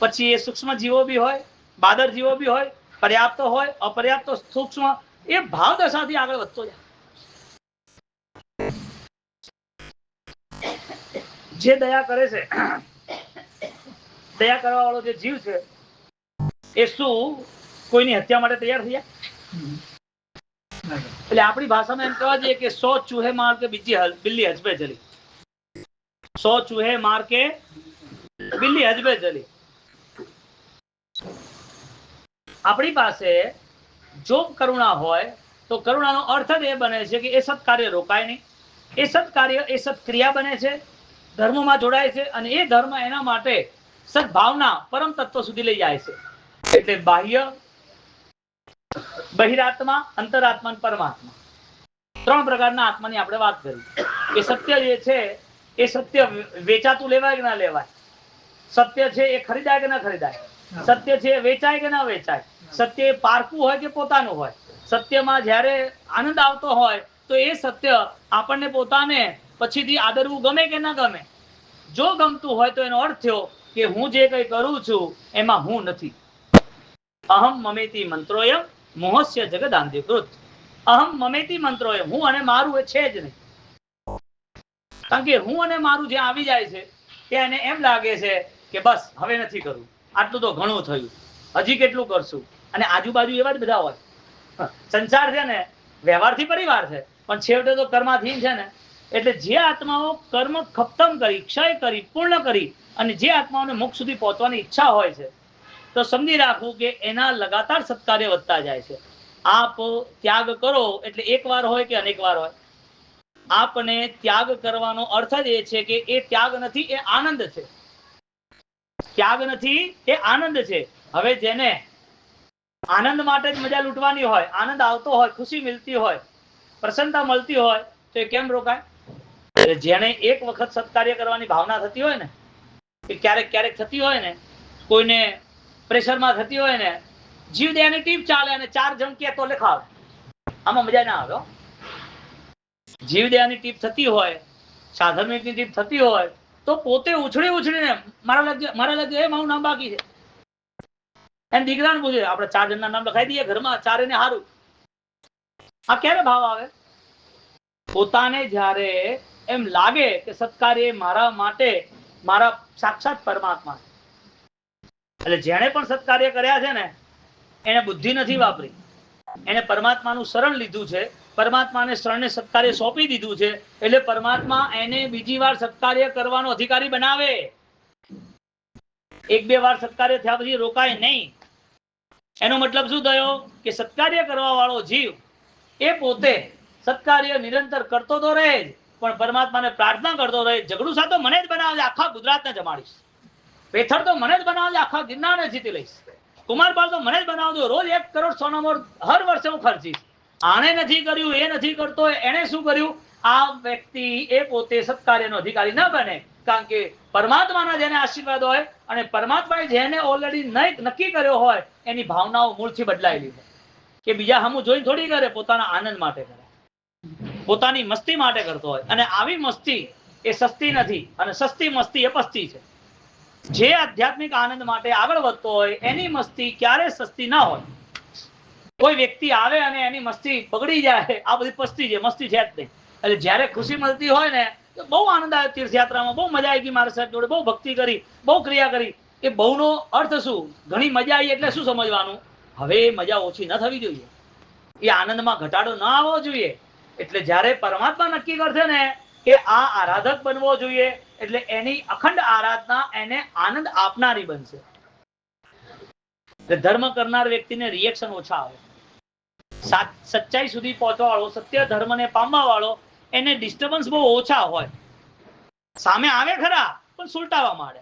પછી એ સૂક્ષ્મ જીવો બી હોય, બાદર જીવો બી હોય, પર્યાપ્ત હોય, અપર્યાપ્ત, સૂક્ષ્મ, એ ભાવ દશાથી આગળ વધતો જાય. જે દયા કરે છે, દયા કરવા વાળો જે જીવ છે, એ શું કોઈની હત્યા માટે તૈયાર થઈ જાય? એટલે આપણી ભાષામાં એમ કહેવા જઈએ કે 100 ચૂહે માર કે બિલ્લી હજબે જલી. 100 ચૂહે માર કે બિલ્લી હજબે જલી. આપણી પાસે જો કરુણા હોય તો કરુણાનો અર્થ જ એ બને છે કે એ સત્કાર્ય રોકાય નહીં. એ સત્કાર્ય, એ સત્ક્રિયા બને છે, ધર્મમાં જોડાય છે, અને એ ધર્મ એના માટે સદભાવના પરમ તત્વ સુધી લઈ જાય છે. એટલે બાહ્ય, બહિરાત્મા, અંતરાત્મા અને પરમાત્મા, 3 પ્રકારના આત્માની આપણે વાત કરી. એ સત્ય જે છે એ સત્ય વેચાતું લેવાય કે ના લેવાય? સત્ય છે એ ખરીદાય કે ના ખરીદાય? સત્ય છે એ વેચાય કે ના વેચાય? સત્ય એ પારકું હોય કે પોતાનું હોય? સત્યમાં જ્યારે આનંદ આવતો હોય તો એ સત્ય આપણને પોતાને પછીથી આદરવું ગમે કે ના ગમે? જો ગમતું હોય તો એનો અર્થ થયો કે હું જે કંઈ કરું છું એમાં હું નથી. અહમ મમેતિ મંત્રોયમ મોહસ્ય જગદાંધીકૃત. અહમ મમેતિ મંત્રોયમ, હું અને મારું એ છે જ નહીં. કારણ કે હું અને મારું જે આવી જાય છે એને એમ લાગે છે કે બસ હવે નથી કરવું, આટલું તો ઘણું થયું, હજી કેટલું કરશું. અને આજુબાજુ એવા જ બધા હોય. સંસાર છે ને વ્યવહારથી પરિવાર છે, પણ છેવટે તો કર્માધીન છે ને. એટલે જે આત્માઓ કર્મ ખતમ કરી, ક્ષય કરી, પૂર્ણ કરી અને જે આત્માઓને મોક્ષ સુધી પહોંચવાની ઈચ્છા હોય છે, તો સમજી રાખવું કે એના લગાતાર સત્કાર્ય વધતા જાય છે. આપ ત્યાગ કરો એટલે એક વાર હોય કે અનેક વાર હોય, આપને ત્યાગ કરવાનો અર્થ જ એ છે કે એ ત્યાગ નથી, એ આનંદ છે. ત્યાગ નથી, એ આનંદ છે. હવે જેને આનંદ માટે જ મજા લૂંટવાની હોય, આનંદ આવતો હોય, ખુશી મિલતી હોય, પ્રસન્નતા મળતી હોય, તો એ કેમ રોકાય? જેને એક વખત સત્કાર્ય કરવાની ભાવના થતી હોય ને, કે ક્યારેક ક્યારેક થતી હોય ને, કોઈને પ્રેશરમાં થતી હોય ને, જીવદયાની ટીપ ચાલે અને 4 જણ કે તો લખાવે, આમાં મજા ના આવે. જીવદયાની ટીપ થતી હોય, સાધર્મિકની ટીપ થતી હોય, તો પોતે ઉછળી ઉછળીને મારા લગે એ મારું નામ બાકી છે. એમ દીકરાને પૂછે, આપણે 4 જણના નામ લખાઈ દઈએ ઘરમાં, 4 ને હારું. આ ક્યારે ભાવ આવે? પોતાને જ્યારે એમ લાગે કે સત્કાર્ય મારા માટે મારા સાક્ષાત પરમાત્મા. એટલે જેણે પણ સત્કાર્ય કર્યા છે ને એને બુદ્ધિ નથી વાપરી, એને પરમાત્માનું શરણ લીધું છે, પરમાત્માને શરણે સત્કાર્ય સોંપી દીધું છે. એટલે પરમાત્મા એને બીજી વાર સત્કાર્ય કરવાનો અધિકારી બનાવે. 1-2 વાર સત્કાર્ય થયા પછી રોકાય નહીં. એનો મતલબ શું થયો કે સત્કાર્ય કરવા વાળો જીવ એ પોતે સત્કાર્ય નિરંતર કરતો તો રહે જ, પણ પરમાત્માને પ્રાર્થના કરતો રહે, ઝઘડું સાતો મને જ બનાવજે, આખા ગુજરાતને જમાડીશ. પેથર તો મને જ બનાવજે, આખા ગિરનારને જીતી લઈશ. કુમારપાળ તો મને જ બનાવજો, રોજ 1 કરોડ સોનામોર હર વર્ષે હું ખર્ચીશ. આને નથી કર્યું, એ નથી કરતો, એને શું કર્યું? આ વ્યક્તિ એ પોતે સત્કાર્યનો અધિકારી ન બને. કારણ કે પરમાત્માના જેને આશીર્વાદ હોય અને પરમાત્માએ જેને ઓલરેડી નક્કી કર્યો હોય, એની ભાવનાઓ મૂળથી બદલાયેલી હોય. કે બીજા હમું જોઈને થોડી કરે, પોતાના આનંદ માટે કરે, પોતાની મસ્તી માટે કરતો હોય. અને આવી મસ્તી એ સસ્તી નથી, અને સસ્તી મસ્તી એ પસ્તી છે. જે આધ્યાત્મિક આનંદ માટે આગળ વધતો હોય એની મસ્તી ક્યારે સસ્તી ના હોય. કોઈ વ્યક્તિ આવે અને એની મસ્તી બગડી જાય, આ બધી પસ્તી છે, મસ્તી છે જ નહીં. એટલે જયારે ખુશી મળતી હોય ને, તો બહુ આનંદ આવે. તીર્થયાત્રામાં બહુ મજા આવી ગઈ, મારા સાહેબ જોડે બહુ ભક્તિ કરી, બહુ ક્રિયા કરી. એ બહુનો અર્થ શું? ઘણી મજા આવી એટલે શું સમજવાનું? હવે એ મજા ઓછી ન થવી જોઈએ, એ આનંદમાં ઘટાડો ન આવવો જોઈએ. એટલે જયારે પરમાત્મા નક્કી કરશે ને કે આ આરાધક બનવો જોઈએ, એટલે એની અખંડ આરાધના એને આનંદ આપનારી બનશે. ધર્મ કરનાર વ્યક્તિને રિએક્શન ઓછા આવે. સચ્ચાઈ સુધી પહોંચવા વાળો, સત્ય ધર્મને પામવા વાળો, એને ડિસ્ટર્બન્સ બહુ ઓછા હોય. સામે આવે ખરા, પણ સુલટાવા માંડે,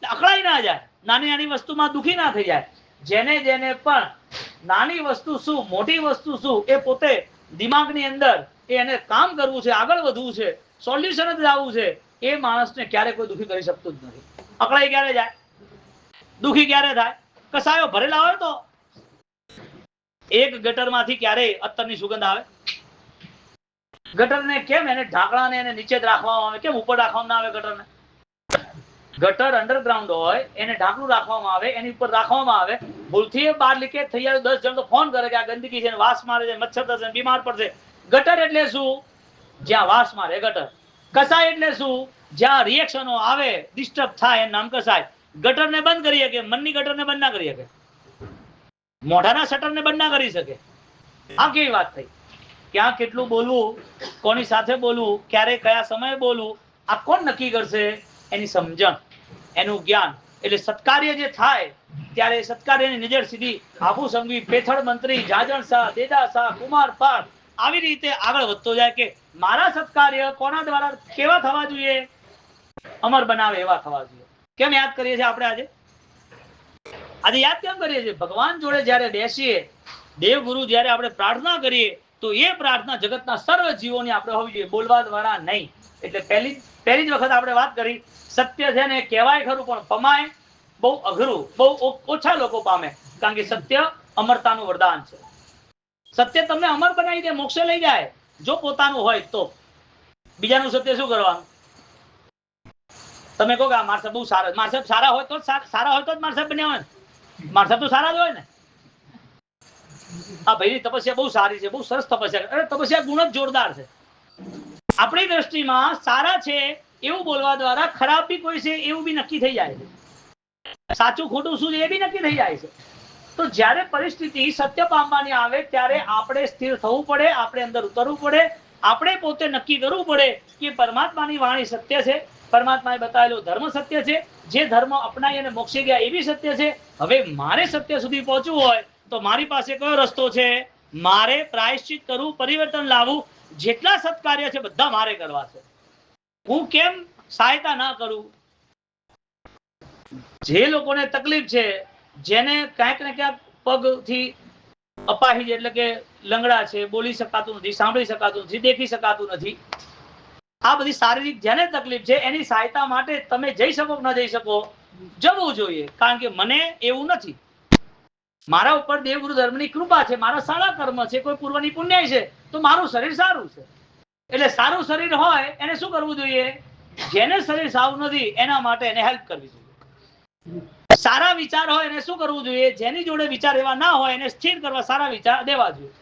અકળાઈ ના જાય, નાની નાની વસ્તુમાં દુખી ના થઈ જાય. જેને જેને પણ નાની વસ્તુ શું, મોટી વસ્તુ શું, એ પોતે દિમાગની અંદર એને કામ કરવું છે, આગળ વધવું છે, સોલ્યુશન જ લાવવું છે, એ માણસને ક્યારે કોઈ દુખી કરી શકતું જ નથી. અકળાઈ ક્યારે જાય, દુખી ક્યારે થાય? કસાયો ભરેલા હોય તો એક ગટરમાંથી ક્યારે અત્તરની સુગંધ આવે? ગટરને કેમ એને ઢાંકણાને એને નીચે જ રાખવામાં આવે, કેમ ઉપર રાખવામાં ના આવે? ગટરને, ગટર અંડરગ્રાઉન્ડ હોય, એને ઢાંકણું રાખવામાં આવે, એની ઉપર રાખવામાં આવે. ભૂલથી એ બહાર લીકેજ થઈ જાય, 10 જણ તો ફોન કરે કે આ ગંદકી છે, વાસ મારે છે, મચ્છર થશે, બીમાર પડશે. ગટર એટલે શું? જ્યાં વાસ મારે ગટર. કસાય એટલે શું? જ્યાં રિએક્શનો આવે, ડિસ્ટર્બ થાય, નામ કસાય. ગટરને બંધ કરી શકે, મનની ગટરને બંધ ના કરી શકે, મોઢાના શટરને બંધ ના કરી શકે. આ કેવી વાત થઈ? ક્યાં કેટલું બોલવું, કોની સાથે બોલવું, ક્યારે કયા સમયે બોલવું, આ કોણ નક્કી કરશે? એની સમજણ, એનું જ્ઞાન. એટલે સત્કાર્ય જે થાય ત્યારે સત્કાર્યની નજર સીધી આબુ સંઘવી, પેથળ મંત્રી, જાજણ શાહ, દેદા શાહ, કુમારપાળ આવી રીતે આગળ વધતો જાય કે મારા સત્કાર્ય કોના દ્વારા કેવા થવા જોઈએ? અમર બનાવે એવા થવા જોઈએ. કેમ યાદ કરીએ છીએ આપણે આજે? આજે યાદ કેમ કરીએ છીએ? ભગવાન જોડે જયારે બેસીએ, દેવગુરુ જયારે આપણે પ્રાર્થના કરીએ, તો એ પ્રાર્થના જગતના સર્વ જીવોની આપણે હોવી જોઈએ, બોલવા દ્વારા નહીં. એટલે પહેલી જ વખત આપણે વાત કરી, સત્ય છે ને કહેવાય ખરું, પણ પમાય બહુ અઘરું, બહુ ઓછા લોકો પામે. કારણ કે સત્ય અમરતાનું વરદાન છે. સત્ય તમને અમર બનાવી દે, મોક્ષે લઈ જાય, જો પોતાનું હોય તો. બીજાનું સત્ય શું કરવાનું? તમે કહો કે મારા સાહેબ બહુ સારા, મારા સાહેબ સારા હોય તો સારા હોય તો જ મારા સાહેબ બન્યા હોય ને. મારા સાહેબ તો સારા જ હોય ને. આ ભાઈની તપસ્યા બહુ સારી છે, બહુ સરસ તપસ્યા. અરે તપસ્યા ગુણ જ જોરદાર છે. આપણી દ્રષ્ટિમાં સારા છે એવું બોલવા દ્વારા ખરાબ બી કોઈ છે એવું બી નક્કી થઈ જાય છે. સાચું ખોટું શું છે એ બી નક્કી થઈ જાય છે. તો જ્યારે પરિસ્થિતિ સત્ય પામવાની આવે ત્યારે આપણે સ્થિર થવું પડે, આપણે અંદર ઉતરવું પડે, આપણે પોતે નક્કી કરવું પડે કે પરમાત્માની વાણી સત્ય છે, પરમાત્માએ બતાવેલો ધર્મ સત્ય છે, જે ધર્મ અપનાવી અને મોક્ષે ગયા એ બી સત્ય છે. હવે મારે સત્ય સુધી પહોંચવું હોય તો મારી પાસે કયો રસ્તો છે? મારે પ્રાયશ્ચિત કરવું, પરિવર્તન લાવવું. જેટલા સત્કાર્ય છે બધા મારે કરવા છે. હું કેમ સહાયતા ના કરું? જે લોકોને તકલીફ છે, જેને ક્યાંક ને ક્યાંક પગથી અપાહિજ એટલે કે લંગડા છે, બોલી શકાતું નથી, સાંભળી શકાતું નથી, દેખી શકાતું નથી, આ બધી શારીરિક જેને તકલીફ છે એની સહાયતા માટે તમે જઈ શકો કે ન જઈ શકો, જવું જોઈએ. કારણ કે મને એવું નથી, મારા ઉપર દેવગુરુ ધર્મની કૃપા છે, મારા સારા કર્મ છે, કોઈ પૂર્વની પુણ્ય છે, તો મારું શરીર સારું છે. એટલે સારું શરીર હોય એને શું કરવું જોઈએ? જેને શરીર સારું નથી એના માટે એને હેલ્પ કરવી જોઈએ. સારા વિચાર હોય એને શું કરવું જોઈએ? જેની જોડે વિચાર એવા ના હોય એને સ્થિર કરવા સારા વિચાર દેવા જોઈએ.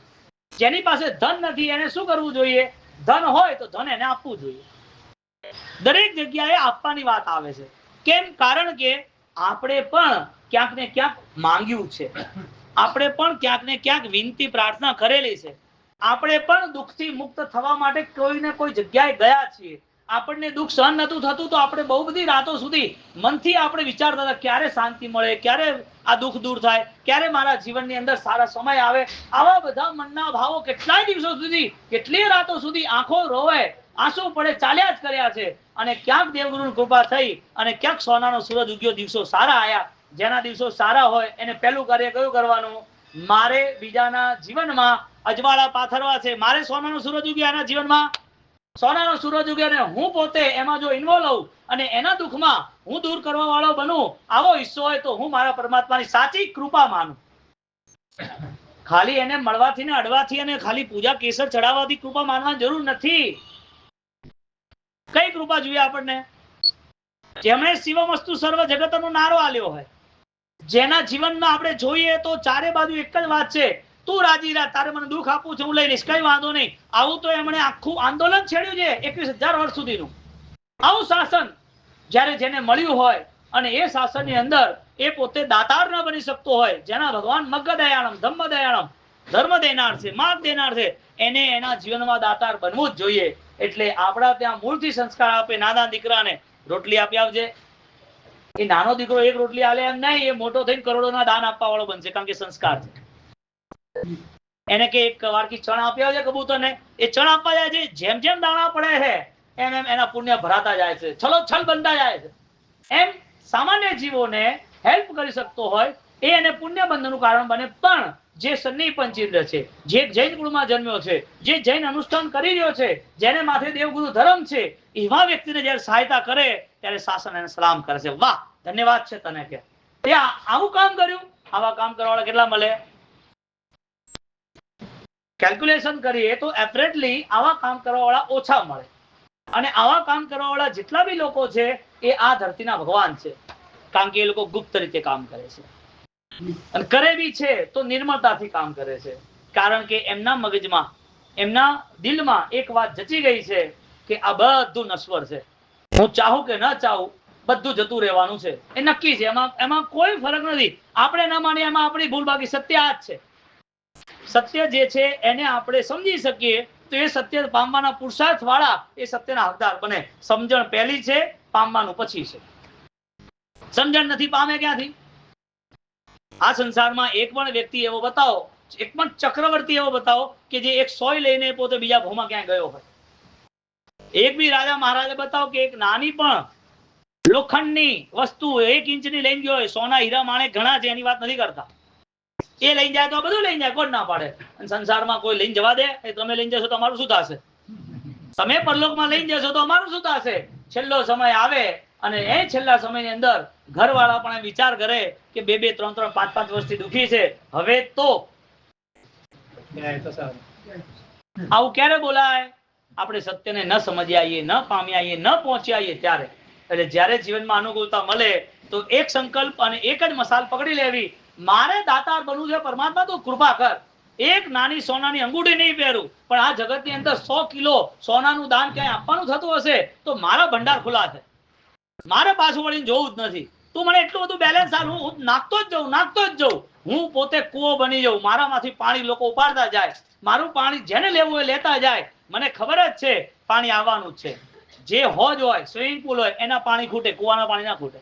જેની પાસે ધન નથી એને શું કરવું જોઈએ? ધન હોય તો ધન એને આપવું જોઈએ. દરેક જગ્યાએ આપવાની વાત આવે છે. કેમ? કારણ કે આપણે પણ ક્યાંક ને ક્યાંક માંગ્યું છે, આપણે પણ ક્યાંક ને ક્યાંક વિનંતી પ્રાર્થના કરેલી છે, આપણે પણ દુઃખથી મુક્ત થવા માટે કોઈ ને કોઈ જગ્યાએ ગયા છીએ. આપણને દુઃખ સહન નતું થતું તો આપણે બહુ બધી રાતો સુધી મનથી આપણે વિચારતા હતા ક્યારે શાંતિ મળે, ક્યારે આ દુઃખ દૂર થાય, ક્યારે મારા જીવનની અંદર સારા સમય આવે. આવા બધા મનના ભાવો કેટલાય દિવસો સુધી, કેટલીય રાતો સુધી આંખો રોવે, આંસુ પડે, ચાલ્યા જ કર્યા છે. અને ક્યાંક દેવગુરુની કૃપા થઈ અને ક્યાંક સોનાનો સૂરજ ઉગ્યો, દિવસો સારા આયા. જેના દિવસો સારા હોય એને પહેલું કાર્ય કયું કરવાનું? મારે બીજાના જીવનમાં અજવાળા પાથરવા છે. મારે સોનાનો સૂરજ ઉગ્યો એના જીવનમાં સોનાનો સૂરજ ઉગે અને હું પોતે એમાં જો ઇન્વોલ્વ હોઉં અને એના દુઃખમાં હું દૂર કરવા વાળો બનું, આવો હિસ્સો હોય તો હું મારા પરમાત્માની સાચી કૃપા માનું. ખાલી એને મળવાથી ને અડવાથી અને ખાલી પૂજા કેસર ચડાવવાથી કૃપા માનવાની જરૂર નથી. કઈ કૃપા જોઈએ આપણને? જેમણે શિવમસ્તુ સર્વ જગતનો નારો આલ્યો હોય, જેના જીવનમાં આપણે જોઈએ તો ચારે બાજુ એક જ વાત છે, તું રાજી રાખ, તારે મને દુઃખ આપવું છે હું લઈ લઈશ, કઈ વાંધો નહીં. આવું તો એમણે આખું આંદોલન છેડ્યું છે 21,000 વર્ષ સુધીનું. આવું શાસન જ્યારે જેને મળ્યું હોય અને એ શાસનની અંદર એ પોતે દાતાર ન બની શકતો હોય, જેના ભગવાન મગ્ગ દયાળમ ધમ્મ દયાળમ, ધર્મ દેનાર છે, માર્ગ દેનાર છે, એને એના જીવનમાં દાતાર બનવું જ જોઈએ. એટલે આપણા ત્યાં મૂળથી સંસ્કાર આપે, નાના દીકરાને રોટલી આપી આવજે. એ નાનો દીકરો એક રોટલી આલે એમ નહીં, એ મોટો થઈને કરોડોના દાન આપવા વાળો બનશે, કારણ કે સંસ્કાર છે. એને કે એક વાડકી ચણ આપી આવજે કબૂતરને, એ ચણ આપવા જાય છે, જેમ જેમ દાણા પડે છે એમ એમ એના પુણ્ય ભરાતા જાય છે, છલોછલ બનતા જાય છે. એમ સામાન્ય જીવોને હેલ્પ કરી શકતો હોય એ એને પુણ્ય બંધનનું કારણ બને. પણ જે સન્ની પંચિંદ્ર છે, જે જૈન કુળમાં જન્મ્યો છે, જે જૈન અનુષ્ઠાન કરી રહ્યો છે, જેને માથે દેવગુરુ ધર્મ છે, એવા વ્યક્તિને જયારે સહાયતા કરે ત્યારે શાસન એને સલામ કરે છે. વાહ, ધન્યવાદ છે તને કે તે આવું કામ કર્યું. આવા કામ કરવાવાળા કેટલા મળે? કેલ્ક્યુલેશન કરીએ તો એપરેટલી આવા કામ કરવાવાળા ઓછા મળે. અને આવા કામ કરવાવાળા જેટલા બી લોકો છે એ આ ધરતીના ભગવાન છે, કારણ કે એ લોકો ગુપ્ત રીતે કામ કરે છે અને કરે બી છે તો નિર્મળતાથી કામ કરે છે. કારણ કે એમના મગજમાં, એમના દિલમાં એક વાત જચી ગઈ છે કે આ બધું નશ્વર છે, હું ચાહું કે ન ચાહું બધું જતું રહેવાનું છે. એ નક્કી છે, એમાં કોઈ ફરક નથી. આપણે ન માનીએ એમાં આપણી ભૂલ, બાકી સત્ય આ જ છે. સત્ય જે છે એને આપણે સમજી શકીએ તો એ સત્ય પામવાના પુરુષાર્થ વાળા એ સત્યના હકદાર બને. સમજણ પહેલી છે, પામવાનું પછી છે. સમજણ નથી, પામે ક્યાંથી? આ સંસારમાં એક પણ વ્યક્તિ એવો બતાવો, એક પણ ચક્રવર્તી એવો બતાવો કે જે એક સોય લઈને પોતે બીજા ભૂમાં ક્યાં ગયો હોય. એક બી રાજા મહારાજે બતાવો કે એક નાની પણ લોખંડની વસ્તુ 1 ઇંચની લઈને ગયો હોય. સોના હીરા માણેક ઘણા છે, એની વાત નથી કરતા. એ લઈને જાય તો બધું લઈને જાય, કોણ ના પાડે? સંસારમાં કોઈ લઈને જવા દે? તમે લઈને જશો તો અમારું શું થશે? તમે પરલોકમાં લઈને જશો તો અમારું શું થશે? છેલ્લો સમય આવે અને એ છેલ્લા સમયની અંદર ઘરવાળા પણ વિચાર કરે કે 2-2, 3-3, 5-5 વર્ષથી દુખી છે, હવે તો આવું ક્યારે બોલાય? આપણે સત્યને ન સમજી આવીએ, ન પામી આવીએ, ન પહોંચી આવીએ ત્યારે. એટલે જ્યારે જીવનમાં અનુકૂળતા મળે તો એક સંકલ્પ અને એક જ મસાલ પકડી લેવી, મારે દાતાર બનવું છે પરમાત્મા, તું કૃપા કર. એક નાની સોનાની અંગૂઠી નહીં પહેરું, પણ આ જગતની અંદર 100 કિલો સોનાનું દાન ક્યાંય આપવાનું થતું હશે તો મારા ભંડાર ખુલ્લા છે. મારે પાછું વળીને જોવું જ નથી. તું મને એટલું બધું બેલેન્સ આલ, હું નાખતો જ જઉં. હું પોતે કૂવો બની જાઉં, મારામાંથી પાણી લોકો ઉપાડતા જાય, મારું પાણી જેને લેવું હોય લેતા જાય. મને ખબર જ છે પાણી આવવાનું જ છે. જે હોજ હોય, સ્વિમિંગ પુલ હોય, એના પાણી ખૂટે, કુવાના પાણી ના ખૂટે.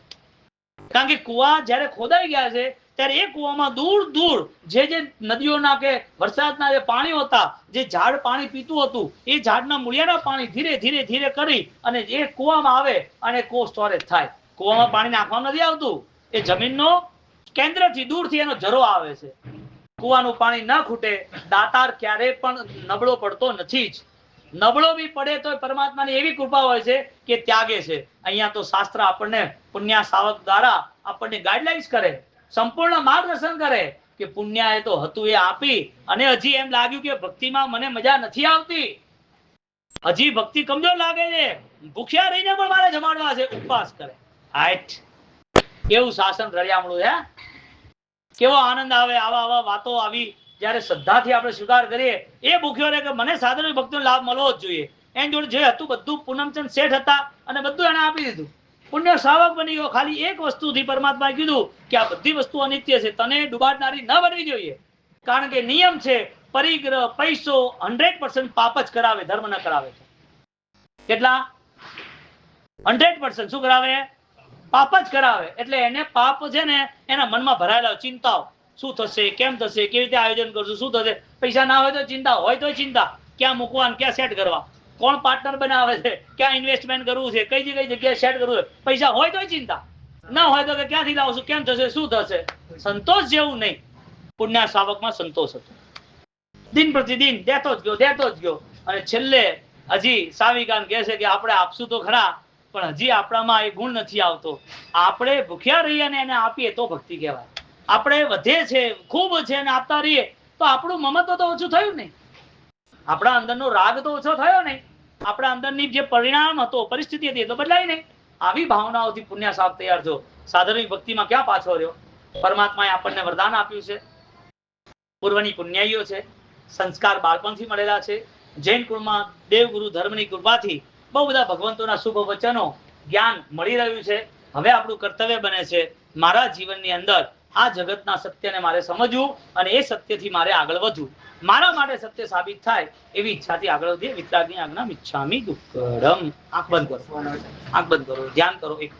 કારણ કે કુવા જ્યારે ખોદાઈ ગયા છે ત્યારે એ કુવામાં દૂર દૂર જે નદીઓના કે વરસાદના જે પાણીઓ હતા, જે ઝાડ પાણી પીતું હતું, એ ઝાડના મૂળિયાના પાણી ધીરે ધીરે ધીરે કરી અને એ કુવામાં આવે અને કો સ્ટોરેજ થાય. કુવામાં પાણી નાખવામાં નથી આવતું, એ જમીનનો કેન્દ્રથી દૂરથી એનો ઝરો આવે છે. કુવાનું પાણી ન ખૂટે. દાતાર ક્યારેય પણ નબળો પડતો નથી જ. નબળો બી પડે તો પરમાત્માની એવી કૃપા હોય છે કે ત્યાગે છે. અહીંયા તો શાસ્ત્ર આપણને પુણ્ય સાવક દ્વારા આપણને ગાઈડલાઇન્સ કરે, સંપૂર્ણ માર્ગદર્શન કરે કે પુણ્યાએ તો હતું એ આપી, અને હજી એમ લાગ્યું કે ભક્તિમાં મને મજા નથી આવતી, હજી ભક્તિ કમજોર લાગે છે, ભૂખ્યા રહીને પણ મારે જમાડવા છે, ઉપવાસ કરે. હાઈટ કેવું શાસન રળિયામણું હે! કેવો આનંદ આવે આવા આવા વાતો આવી જ્યારે શ્રદ્ધાથી આપણે સ્વીકાર કરીએ. એ ભૂખ્યો રહે કે મને સાધન ભક્તિનો લાભ મળવો જ જોઈએ. એની જોડે જે હતું બધું પૂનમચંદ શેઠ હતા અને બધું એને આપી દીધું. પુણ્ય શ્રાવક બની ગયો. ખાલી એક વસ્તુથી પરમાત્માએ કીધું કે આ બધી વસ્તુ અનિત્ય છે, તને ડુબાડનારી ન બનવી જોઈએ. કારણ કે નિયમ છે, પરિગ્રહ પૈસો 100% પાપ જ કરાવે, ધર્મ ન કરાવે. કેટલા? 100% શું કરાવે? પાપ જ કરાવે. એટલે એને પાપ છે ને એના મનમાં ભરાયેલા ચિંતાઓ, શું થશે, કેમ થશે, કેવી રીતે આયોજન કરશું, શું થશે. પૈસા ના હોય તો ચિંતા, હોય તો ચિંતા, ક્યાં મૂકવા, ક્યાં સેટ કરવા, કોણ પાર્ટનર બનાવે છે, ક્યાં ઇન્વેસ્ટમેન્ટ કરવું છે, કઈ જગ્યાએ સેટ કરવું છે. પૈસા હોય તો ચિંતા, ના હોય તો ક્યાંથી લાવશું, કેમ થશે, શું થશે. સંતોષ જેવું નહીં. પુણ્ય શ્રાવકમાં સંતોષ હતો. દિન પ્રતિદિન દેતો જ ગયો. અને છેલ્લે હજી સાવિકાન કહે છે કે આપણે આપશું તો ખરા, પણ હજી આપણામાં એ ગુણ નથી આવતો. આપણે ભૂખ્યા રહીએ અને એને આપીએ તો ભક્તિ કહેવાય. આપણે વધે છે, ખૂબ છે, અને આપતા રહીએ તો આપણું મમત્વ તો ઓછું થયું નહીં, આપણા અંદરનો રાગ તો ઓછો થયો નહીં, આપણા અંદરની જે પરિણામ હતો, પરિસ્થિતિ હતી, એ તો બદલાઈ નહીં. આવી ભાવનાઓથી પુણ્ય સાપ તૈયાર થયો. સાધનની ભક્તિમાં ક્યાં પાછો રહ્યો? પરમાત્માએ આપણને વરદાન આપ્યું છે, પૂર્વની પુણ્યાઈઓ છે, સંસ્કાર બાળપણથી મળેલા છે. જૈન કુળમાં દેવગુરુ ધર્મની કૃપાથી બહુ બધા ભગવંતોના શુભ વચનો, જ્ઞાન મળી રહ્યું છે. હવે આપણું કર્તવ્ય બને છે મારા જીવનની અંદર આ જગતના સત્યને મારે સમજવું અને એ સત્યથી મારે આગળ વધવું. મારા માટે સત્ય સાબિત થાય એવી ઈચ્છાથી આગળ વધીએ. વિતરાગની આજ્ઞા મિચ્છામિ દુક્કડમ. આંખ બંધ કરો, આંખ બંધ કરો, ધ્યાન કરો. એક